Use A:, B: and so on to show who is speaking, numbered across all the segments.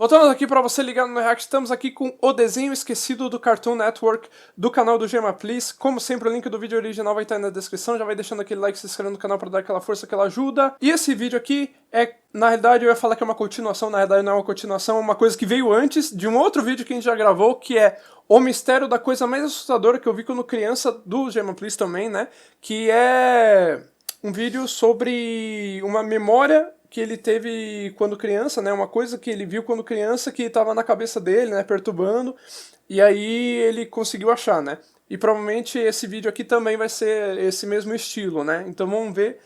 A: Voltamos aqui para você ligado no React, estamos aqui com o desenho esquecido do Cartoon Network do canal do Gema Please. Como sempre, o link do vídeo original vai estar aí na descrição, já vai deixando aquele like, se inscrevendo no canal para dar aquela força, aquela ajuda. E esse vídeo aqui na realidade eu ia falar que é uma continuação, na realidade não é uma continuação, é uma coisa que veio antes de um outro vídeo que a gente já gravou, que é o mistério da coisa mais assustadora que eu vi quando criança do Gema Please também, né? Que é um vídeo sobre uma memória que ele teve quando criança, né, uma coisa que ele viu quando criança que estava na cabeça dele, né, perturbando, e aí ele conseguiu achar, né. E provavelmente esse vídeo aqui também vai ser esse mesmo estilo, né, então vamos ver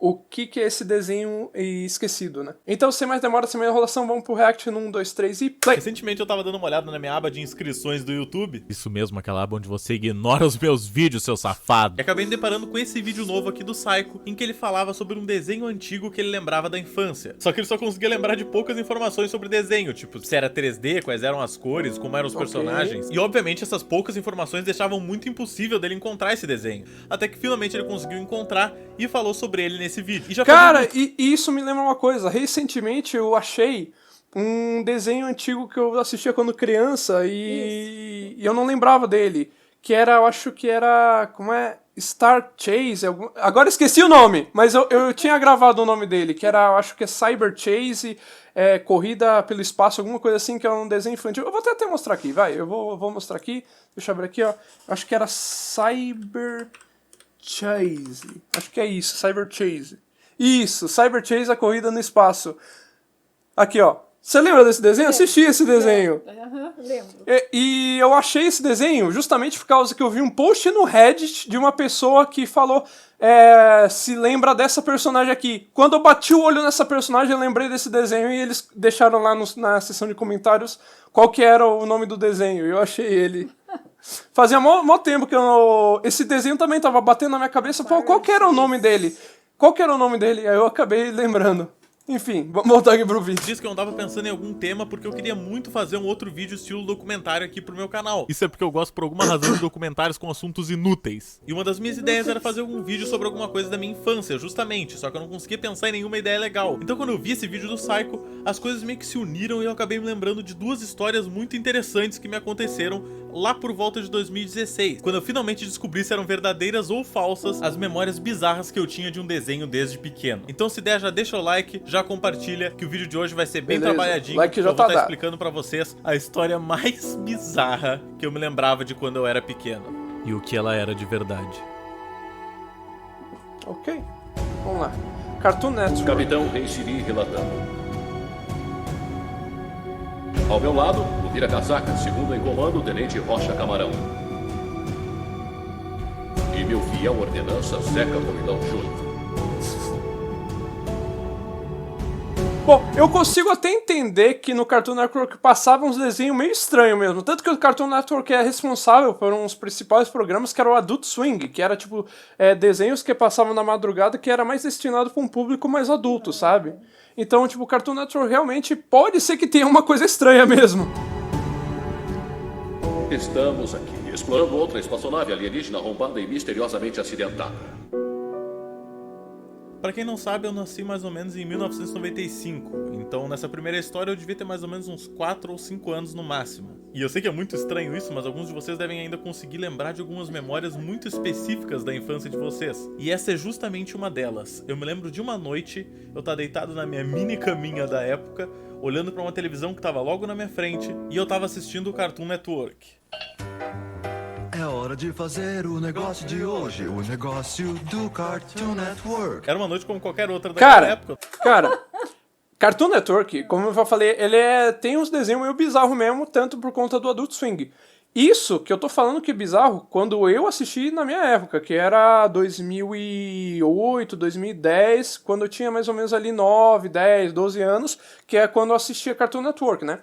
A: o que é esse desenho esquecido, né. Então, sem mais demora, sem mais enrolação, vamos pro React no 1, 2, 3 e play!
B: Recentemente eu tava dando uma olhada na minha aba de inscrições do YouTube. Isso mesmo, aquela aba onde você ignora os meus vídeos, seu safado. E acabei me deparando com esse vídeo novo aqui do Psycho, em que ele falava sobre um desenho antigo que ele lembrava da infância. Só que ele só conseguia lembrar de poucas informações sobre o desenho, tipo, se era 3D, quais eram as cores, como eram os personagens. E obviamente essas poucas informações deixavam muito impossível dele encontrar esse desenho. Até que finalmente ele conseguiu encontrar e falou sobre ele nesse vídeo. E já
A: cara, e isso me lembra uma coisa, recentemente eu achei um desenho antigo que eu assistia quando criança e eu não lembrava dele, que era, eu acho que era, como é, Star Chase, agora esqueci o nome, mas eu tinha gravado o nome dele, que era, eu acho que é Cyber Chase, Corrida pelo Espaço, alguma coisa assim, que é um desenho infantil. Eu vou até mostrar aqui, vai, eu vou mostrar aqui, deixa eu abrir aqui, ó, acho que era Cyber Chase, acho que é isso, Cyber Chase. Isso, Cyber Chase, a corrida no espaço. Aqui, ó. Você lembra desse desenho? Eu assisti esse desenho.
C: Lembro.
A: E eu achei esse desenho justamente por causa que eu vi um post no Reddit de uma pessoa que falou se lembra dessa personagem aqui. Quando eu bati o olho nessa personagem, eu lembrei desse desenho e eles deixaram lá na seção de comentários qual que era o nome do desenho. Eu achei ele. Fazia mó tempo que esse desenho também tava batendo na minha cabeça. Pô, qual que era o nome dele? Qual que era o nome dele? Aí eu acabei lembrando. Enfim, vamos voltar aqui pro vídeo.
B: Disse que eu tava pensando em algum tema porque eu queria muito fazer um outro vídeo estilo documentário aqui pro meu canal. Isso é porque eu gosto por alguma razão de documentários com assuntos inúteis. E uma das minhas ideias era fazer algum vídeo sobre alguma coisa da minha infância, justamente. Só que eu não conseguia pensar em nenhuma ideia legal. Então quando eu vi esse vídeo do Psycho, as coisas meio que se uniram e eu acabei me lembrando de duas histórias muito interessantes que me aconteceram lá por volta de 2016. Quando eu finalmente descobri se eram verdadeiras ou falsas as memórias bizarras que eu tinha de um desenho desde pequeno. Então se der, já deixa o like, já compartilha, que o vídeo de hoje vai ser bem trabalhadinho.
A: Like já
B: eu vou
A: tá
B: estar explicando pra vocês a história mais bizarra que eu me lembrava de quando eu era pequeno. E o que ela era de verdade.
A: Ok, vamos lá. Cartoon Network.
D: Capitão Reichiri relatando. Ao meu lado, o vira-casaca, segundo em comando, o Tenente Rocha Camarão. E meu fiel ordenança, Zeca Comilão Júnior.
A: Bom, eu consigo até entender que no Cartoon Network passavam uns desenhos meio estranhos mesmo. Tanto que o Cartoon Network é responsável por uns principais programas que era o Adult Swing, que era tipo desenhos que passavam na madrugada que era mais destinado para um público mais adulto, sabe? Então, tipo, o Cartoon Network realmente pode ser que tenha uma coisa estranha mesmo.
D: Estamos aqui, explorando outra espaçonave alienígena arrombada e misteriosamente acidentada.
B: Pra quem não sabe, eu nasci mais ou menos em 1995, então nessa primeira história eu devia ter mais ou menos uns 4 ou 5 anos no máximo. E eu sei que é muito estranho isso, mas alguns de vocês devem ainda conseguir lembrar de algumas memórias muito específicas da infância de vocês. E essa é justamente uma delas. Eu me lembro de uma noite, eu tava deitado na minha mini caminha da época, olhando pra uma televisão que tava logo na minha frente, e eu tava assistindo o Cartoon Network.
E: É hora de fazer o negócio de hoje, o negócio do Cartoon Network.
B: Era uma noite como qualquer outra daquela época.
A: Cara, Cartoon Network, como eu já falei, ele tem uns desenhos meio bizarros mesmo, tanto por conta do Adult Swing. Isso que eu tô falando que é bizarro, quando eu assisti na minha época, que era 2008, 2010, quando eu tinha mais ou menos ali 9, 10, 12 anos, que é quando eu assistia Cartoon Network, né?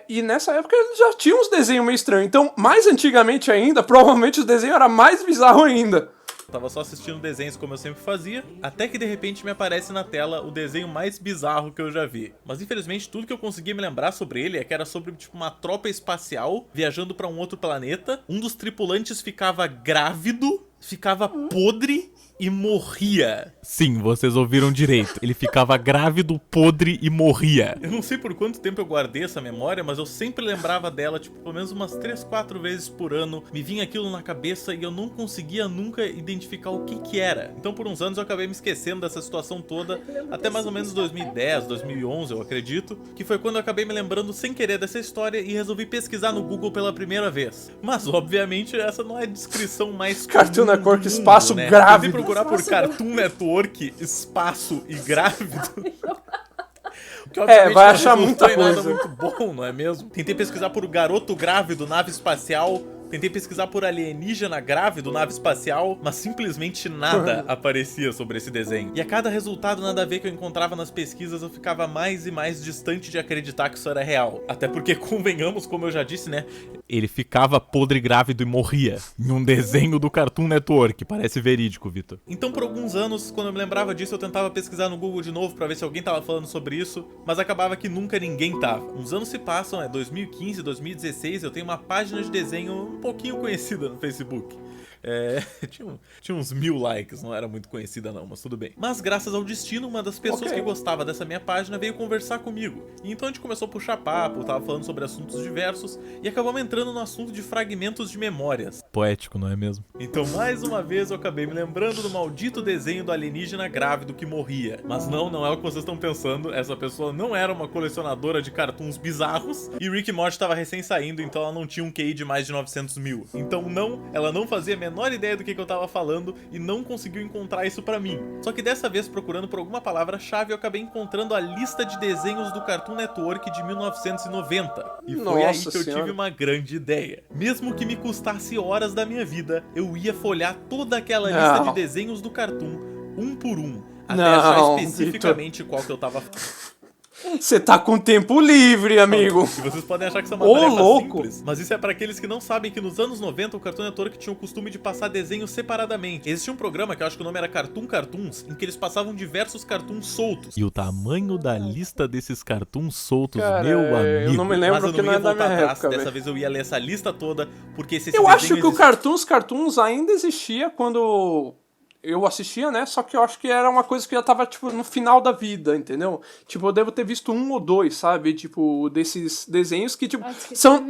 A: E nessa época eles já tinham uns desenhos meio estranhos. Então, mais antigamente ainda, provavelmente os desenhos eram mais bizarros ainda.
B: Eu tava só assistindo desenhos como eu sempre fazia, até que de repente me aparece na tela o desenho mais bizarro que eu já vi. Mas infelizmente tudo que eu conseguia me lembrar sobre ele é que era sobre tipo uma tropa espacial viajando pra um outro planeta. Um dos tripulantes ficava grávido, ficava podre e morria. Sim, vocês ouviram direito. Ele ficava grávido, podre e morria. Eu não sei por quanto tempo eu guardei essa memória, mas eu sempre lembrava dela, tipo, pelo menos umas 3, 4 vezes por ano. Me vinha aquilo na cabeça e eu não conseguia nunca identificar o que era. Então por uns anos eu acabei me esquecendo dessa situação toda, até mais ou menos 2010, 2011, eu acredito, que foi quando eu acabei me lembrando sem querer dessa história e resolvi pesquisar no Google pela primeira vez. Mas obviamente essa não é a descrição mais
A: Cartoon
B: comum
A: Network
B: do mundo,
A: espaço
B: né?
A: grávido.
B: Tentei procurar por Cartoon Network espaço e grávido. Que, obviamente,
A: vai
B: não
A: achar
B: resultou
A: muita
B: em nada
A: coisa.
B: muito bom, não é mesmo? Tentei pesquisar por garoto grávido, nave espacial. Tentei pesquisar por alienígena grávido, nave espacial, mas simplesmente nada aparecia sobre esse desenho. E a cada resultado nada a ver que eu encontrava nas pesquisas, eu ficava mais e mais distante de acreditar que isso era real. Até porque, convenhamos, como eu já disse, né? Ele ficava podre, grávido e morria em um desenho do Cartoon Network. Parece verídico, Vitor. Então, por alguns anos, quando eu me lembrava disso, eu tentava pesquisar no Google de novo pra ver se alguém tava falando sobre isso, mas acabava que nunca ninguém tava. Uns anos se passam, 2015, 2016, eu tenho uma página de desenho um pouquinho conhecida no Facebook. Tinha uns 1000 likes, não era muito conhecida não, mas tudo bem. Mas graças ao destino, uma das pessoas que gostava dessa minha página veio conversar comigo. E então a gente começou a puxar papo, tava falando sobre assuntos diversos e acabamos entrando no assunto de fragmentos de memórias. Poético, não é mesmo? Então mais uma vez eu acabei me lembrando do maldito desenho do alienígena grávido que morria. Mas não é o que vocês estão pensando, essa pessoa não era uma colecionadora de cartoons bizarros e Rick e Morty tava recém saindo, então ela não tinha um QI de mais de 900 mil. Então ela não fazia a menor ideia do que eu tava falando e não conseguiu encontrar isso pra mim. Só que dessa vez, procurando por alguma palavra-chave, eu acabei encontrando a lista de desenhos do Cartoon Network de 1990. E foi aí que eu tive uma grande ideia. Mesmo que me custasse horas da minha vida, eu ia folhear toda aquela lista de desenhos do Cartoon, um por um, até achar especificamente qual que eu tava falando.
A: Você tá com tempo livre, amigo.
B: E vocês podem achar que isso é uma tarefa simples, mas isso é para aqueles que não sabem que nos anos 90 o Cartoon Network tinha o costume de passar desenhos separadamente. Existia um programa que eu acho que o nome era Cartoon Cartoons, em que eles passavam diversos cartoons soltos. E o tamanho da lista desses cartoons soltos, meu amigo.
A: Eu não me lembro que não é da minha época.
B: Dessa vez eu ia ler essa lista toda, porque esse
A: eu acho que o Cartoons ainda existia quando eu assistia, né? Só que eu acho que era uma coisa que já tava, tipo, no final da vida, entendeu? Tipo, eu devo ter visto 1 ou 2, sabe? Tipo, desses desenhos que, tipo, são...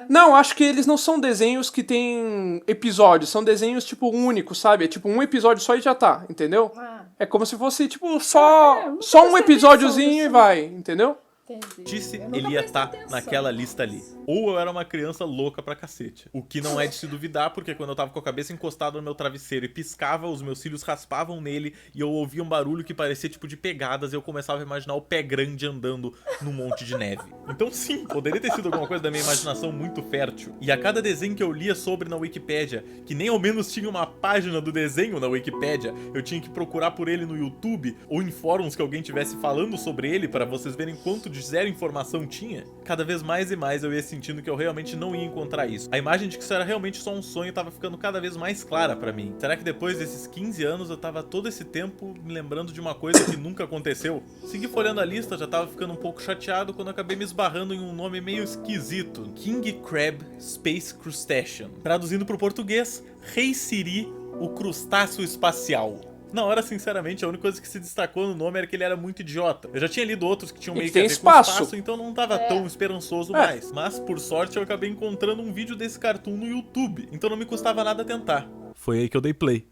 A: Não, acho que eles não são desenhos que tem episódios, são desenhos, tipo, únicos, sabe? É tipo, um episódio só e já tá, entendeu? É como se fosse, tipo, só um episódiozinho e vai, entendeu?
B: Disse, ele ia estar naquela lista ali. Ou eu era uma criança louca pra cacete. O que não é de se duvidar, porque quando eu tava com a cabeça encostada no meu travesseiro e piscava, os meus cílios raspavam nele e eu ouvia um barulho que parecia tipo de pegadas e eu começava a imaginar o pé grande andando num monte de neve. Então sim, poderia ter sido alguma coisa da minha imaginação muito fértil. E a cada desenho que eu lia sobre na Wikipédia, que nem ao menos tinha uma página do desenho na Wikipédia, eu tinha que procurar por ele no YouTube ou em fóruns que alguém tivesse falando sobre ele para vocês verem quanto de zero informação tinha. Cada vez mais e mais eu ia sentindo que eu realmente não ia encontrar isso. A imagem de que isso era realmente só um sonho tava ficando cada vez mais clara pra mim. Será que depois desses 15 anos eu tava todo esse tempo me lembrando de uma coisa que nunca aconteceu? Segui folhando a lista, já tava ficando um pouco chateado quando acabei me esbarrando em um nome meio esquisito. King Crab Space Crustacean. Traduzindo pro português, Rei Siri, o crustáceo espacial. Na hora, sinceramente, a única coisa que se destacou no nome era que ele era muito idiota. Eu já tinha lido outros que tinham meio que a ver com espaço, então não tava tão esperançoso mais. Mas, por sorte, eu acabei encontrando um vídeo desse cartoon no YouTube, então não me custava nada tentar. Foi aí que eu dei play.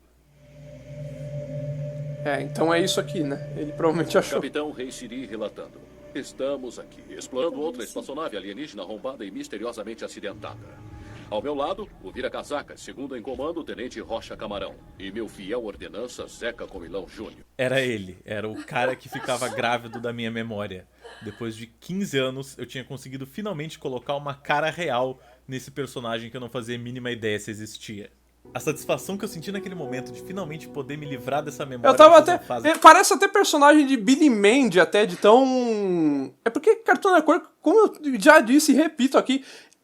A: Então é isso aqui, né? Ele provavelmente achou.
D: Capitão Rei Siri relatando. Estamos aqui, explorando outra espaçonave alienígena arrombada e misteriosamente acidentada. Ao meu lado, o vira-casaca, segundo em comando, o Tenente Rocha Camarão. E meu fiel ordenança, Zeca Comilão Júnior.
B: Era ele, era o cara que ficava grávido da minha memória. Depois de 15 anos, eu tinha conseguido finalmente colocar uma cara real nesse personagem que eu não fazia a mínima ideia se existia. A satisfação que eu senti naquele momento de finalmente poder me livrar dessa memória.
A: Eu tava até... Parece até personagem de Billy Mandy, até, de tão... É porque Cartoon Network, como eu já disse e repito aqui,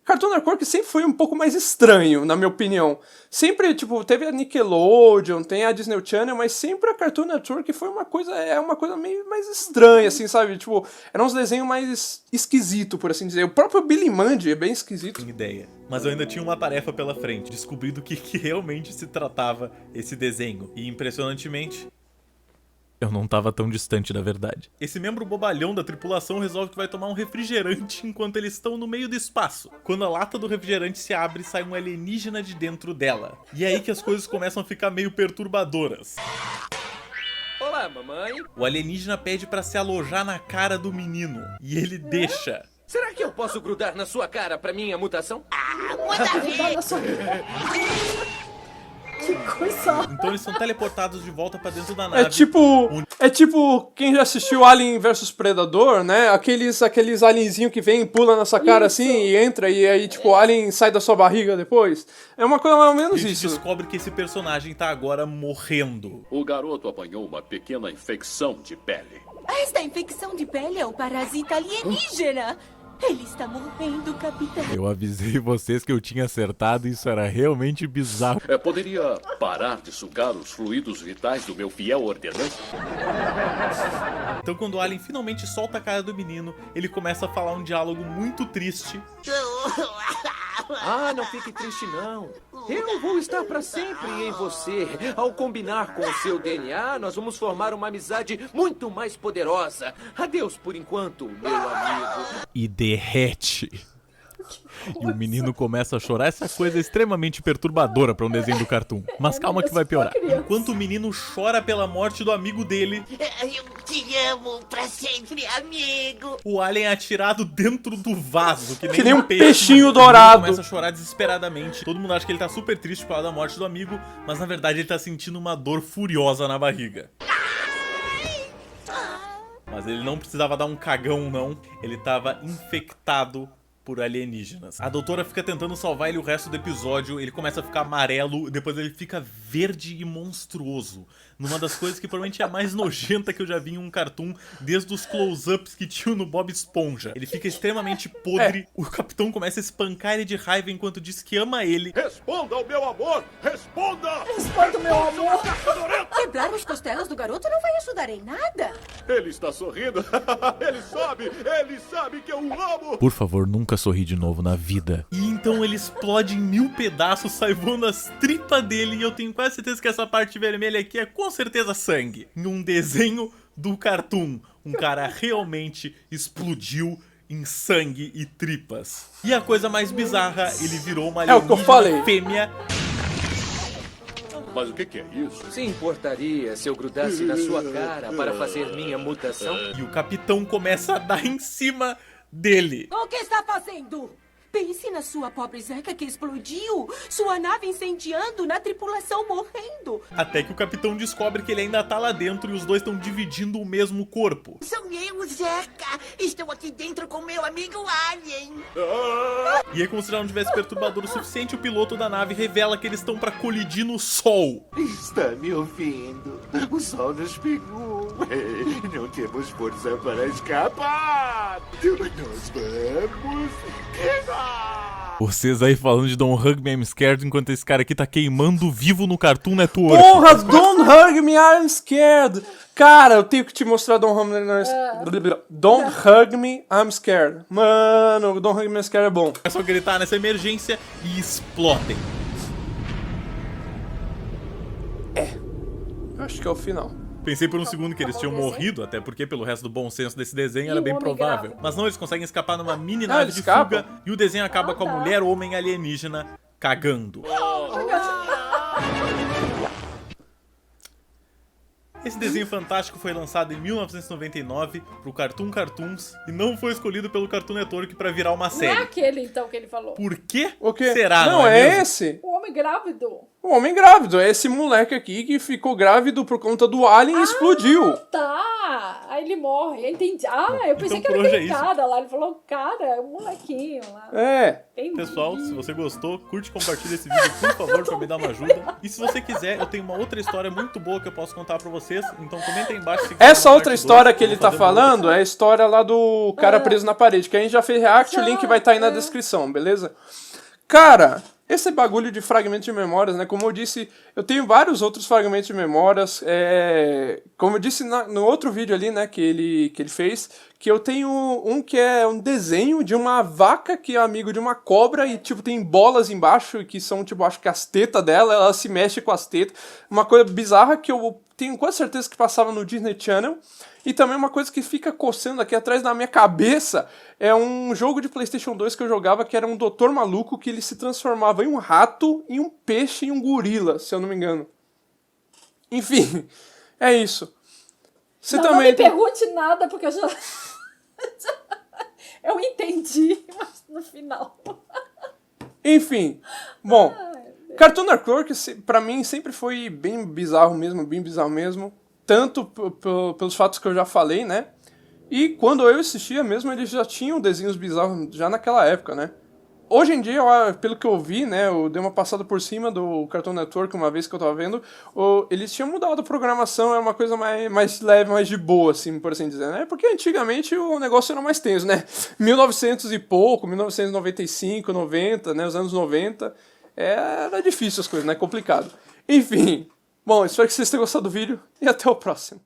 A: Cartoon Network sempre foi um pouco mais estranho, na minha opinião. Sempre, tipo, teve a Nickelodeon, tem a Disney Channel, mas sempre a Cartoon Network foi uma coisa meio mais estranha, assim, sabe? Tipo, eram uns desenhos mais esquisitos, por assim dizer. O próprio Billy Mandy é bem esquisito.
B: Ideia. Mas eu ainda tinha uma tarefa pela frente, descobrir do que realmente se tratava esse desenho. E impressionantemente, eu não tava tão distante da verdade. Esse membro bobalhão da tripulação resolve que vai tomar um refrigerante enquanto eles estão no meio do espaço. Quando a lata do refrigerante se abre, sai um alienígena de dentro dela. E é aí que as coisas começam a ficar meio perturbadoras.
C: Olá, mamãe.
B: O alienígena pede pra se alojar na cara do menino. E ele deixa.
C: Será que eu posso grudar na sua cara pra minha mutação?
F: Que coisa.
B: Então eles são teleportados de volta pra dentro da nave.
A: É tipo quem já assistiu Alien vs Predador, né? Aqueles alienzinhos que vem e pula na sua cara assim e entra e aí tipo o alien sai da sua barriga depois. É uma coisa mais ou menos
B: A gente
A: isso.
B: descobre que esse personagem tá agora morrendo.
D: O garoto apanhou uma pequena infecção de pele.
G: Esta infecção de pele é o parasita alienígena. Ele está morrendo, capitão.
B: Eu avisei vocês que eu tinha acertado e isso era realmente bizarro.
D: Poderia parar de sugar os fluidos vitais do meu fiel ordenante?
B: Então quando o Alien finalmente solta a cara do menino, ele começa a falar um diálogo muito triste.
C: Ah, não fique triste não. Eu vou estar pra sempre em você. Ao combinar com o seu DNA, nós vamos formar uma amizade muito mais poderosa. Adeus por enquanto, meu amigo.
B: E derrete. E o menino começa a chorar. Essa coisa é extremamente perturbadora pra um desenho do Cartoon. Mas calma que vai piorar. Enquanto o menino chora pela morte do amigo dele,
G: Eu te amo pra sempre, amigo.
B: o Alien é atirado dentro do vaso,
A: Que nem um
B: peixe.
A: peixinho
B: O
A: dourado.
B: menino começa a chorar desesperadamente. Todo mundo acha que ele tá super triste por causa da morte do amigo, mas na verdade ele tá sentindo uma dor furiosa na barriga. Mas ele não precisava dar um cagão, não. Ele tava infectado por alienígenas. A doutora fica tentando salvar ele o resto do episódio, ele começa a ficar amarelo, depois ele fica verde e monstruoso. Numa das coisas que provavelmente é a mais nojenta que eu já vi em um cartoon, desde os close-ups que tinham no Bob Esponja. Ele fica extremamente podre, o capitão começa a espancar ele de raiva enquanto diz que ama ele.
D: Responda ao meu amor! Responda!
F: Responda, meu amor.
G: Quebrar as costelas do garoto não vai ajudar em nada.
D: Ele está sorrindo! Ele sabe que eu o amo!
B: Por favor, nunca sorri de novo na vida. E então ele explode em 1000 pedaços, sai voando as tripas dele, e eu tenho quase certeza que essa parte vermelha aqui é com certeza sangue. Em um desenho do Cartoon, um cara realmente explodiu em sangue e tripas. E a coisa mais bizarra, ele virou uma
A: É o que eu falei.
B: fêmea.
D: Mas o que é isso?
C: Se importaria se eu grudasse na sua cara para fazer minha mutação?
B: E o capitão começa a dar em cima dele.
G: O que está fazendo? Pense na sua pobre Zeca que explodiu. Sua nave incendiando, na tripulação morrendo.
B: Até que o capitão descobre que ele ainda tá lá dentro e os dois estão dividindo o mesmo corpo.
G: Sou eu, Zeca. Estou aqui dentro com meu amigo Alien.
B: E aí, como se já não tivesse perturbador o suficiente, o piloto da nave revela que eles estão pra colidir no sol.
H: Está me ouvindo? O sol nos pegou. Não temos força para escapar. Nós vamos queimar.
B: Vocês aí falando de Don't Hug Me, I'm Scared, enquanto esse cara aqui tá queimando vivo no Cartoon Network.
A: Porra, Don't Hug Me, I'm Scared. Cara, eu tenho que te mostrar Don't Hug Me, Don't Hug Me, I'm Scared. Mano, Don't Hug Me, I'm Scared é bom.
B: É só gritar nessa emergência e explodem.
A: Eu acho que é o final.
B: Pensei por um segundo que eles tinham morrido, até porque pelo resto do bom senso desse desenho era bem provável. Mas não, eles conseguem escapar numa mini nave
A: eles
B: de
A: escapam.
B: fuga e o desenho acaba com a mulher homem alienígena cagando. Esse desenho fantástico foi lançado em 1999 pro Cartoon Cartoons e não foi escolhido pelo Cartoon Network pra virar uma
F: Não é
B: série.
F: aquele, então, que ele falou.
B: Por quê?
A: O quê?
B: Será,
A: Não,
B: é
A: é
B: mesmo?
A: esse.
F: O homem grávido.
A: Um homem grávido, é esse moleque aqui que ficou grávido por conta do alien e explodiu.
F: Tá, aí ele morre, eu entendi. Eu pensei
B: Então,
F: que
B: por
F: era
B: hoje é
F: aquele
B: isso.
F: cara lá, ele falou, cara, é um molequinho lá.
A: É.
F: Entendi.
B: Pessoal, se você gostou, curte e compartilha esse vídeo, por favor, pra me dar uma ajuda. E se você quiser, eu tenho uma outra história muito boa que eu posso contar pra vocês. Então comenta aí embaixo se quiser
A: Essa
B: uma
A: outra
B: parte
A: história
B: dois,
A: que
B: eu
A: ele
B: vou
A: tá
B: fazer uma outra.
A: falando é a história lá do cara preso na parede, que a gente já fez react, o link vai estar aí na descrição, beleza? Cara, esse bagulho de fragmentos de memórias, né? Como eu disse, eu tenho vários outros fragmentos de memórias. Como eu disse no outro vídeo ali, né, que ele fez, que eu tenho um que é um desenho de uma vaca que é amigo de uma cobra e, tipo, tem bolas embaixo que são, tipo, acho que as tetas dela, ela se mexe com as tetas. Uma coisa bizarra que eu tenho quase certeza que passava no Disney Channel. E também uma coisa que fica coçando aqui atrás da minha cabeça é um jogo de PlayStation 2 que eu jogava que era um doutor maluco que ele se transformava em um rato, em um peixe e um gorila, se eu não me engano. Enfim, é isso. Você
F: Não
A: também
F: me pergunte nada, porque eu já... eu entendi, mas no final...
A: Enfim, bom, Cartoon Network pra mim sempre foi bem bizarro mesmo. Tanto pelos fatos que eu já falei, né? E quando eu assistia mesmo, eles já tinham desenhos bizarros já naquela época, né? Hoje em dia, pelo que eu vi, né? Eu dei uma passada por cima do Cartoon Network uma vez que eu tava vendo. Eles tinham mudado a programação, é uma coisa mais leve, mais de boa, assim, por assim dizer, né? Porque antigamente o negócio era mais tenso, né? 1900 e pouco, 1995, 90, né? Os anos 90. Era difícil as coisas, né? Complicado. Enfim. Bom, espero que vocês tenham gostado do vídeo e até o próximo.